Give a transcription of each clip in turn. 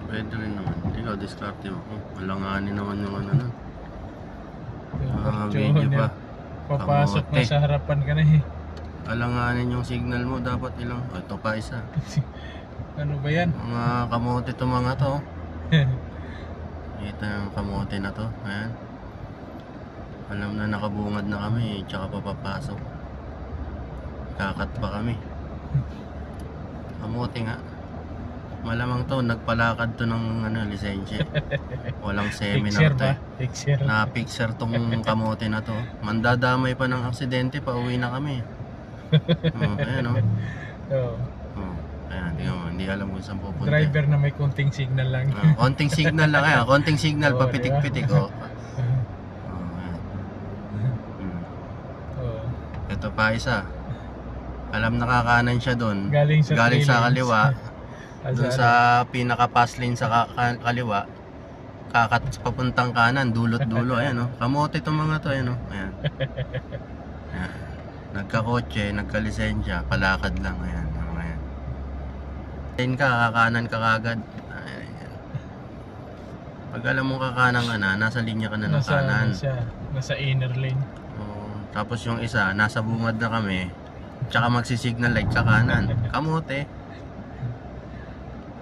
Pwede rin naman. Ikaw, diskarte mo. Alanganin naman yung ano nun. Video pa. Papasok na Kamote. sa harapan ka na eh. Alanganin yung signal mo. Dapat ilang. Oh, ito pa isa. Ano ba yan? Mga kamote to mga to. Kita yung kamote na to. Ayan. Alam na nakabungad na kami. Tsaka papapasok. Kakat pa kami. Kamote nga. Malamang to, nagpalakad to ng lisensya. Walang seminar to. Picture. Na-picture tong kamote na to. Mandadamay pa ng aksidente, pauwi na kami. Ayan o. Oh. Ayan, hindi alam kung saan pupunta. Driver na may konting signal lang. Konting signal lang kaya. Konting signal, Oo, papitik-pitik. diba? Ayan. Oh. Ito pa isa. Alam nakakanan siya doon. Galing sa Galing sa three lanes. kaliwa. Doon sa pinaka-pass lane sa kaliwa. Kakat papuntang kanan, dulot-dulo. Ayan o. Kamote itong mga to. Ayan o. Ayan. Ayan. Nagkakotse, nagkalisensya, palakad lang. Ayan. Ayan. Ayan ka, kakanan ka kagad. Ayan. Pag alam mo kakanan ka na, nasa linya ka na ng kanan. Nasa inner lane. Tapos yung isa, nasa bungad na kami. Tsaka magsisignal light sa kanan. Kamote.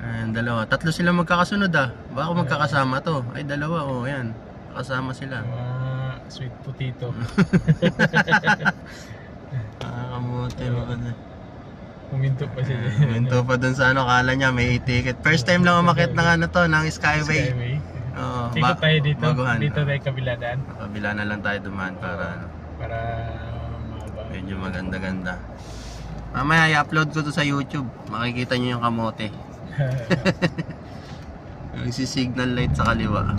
Ayan, dalawa. Tatlo sila magkakasunod ah. Baka magkakasama to. Ay, dalawa. Oh, ayan. Kasama sila. Sweet potato. Kamote. Huminto pa siya. Minto pa dun sa kala niya may ticket. First time lang umakyat ng ng Skyway. Oo, Ikot tayo dito. baguhan. Dito tayo kabiladaan. Kabila na lang tayo dumaan para Para mababa. medyo maganda-ganda. Mamaya i-upload ko to sa YouTube. Makikita niyo yung kamote. Yung si signal light sa kaliwa.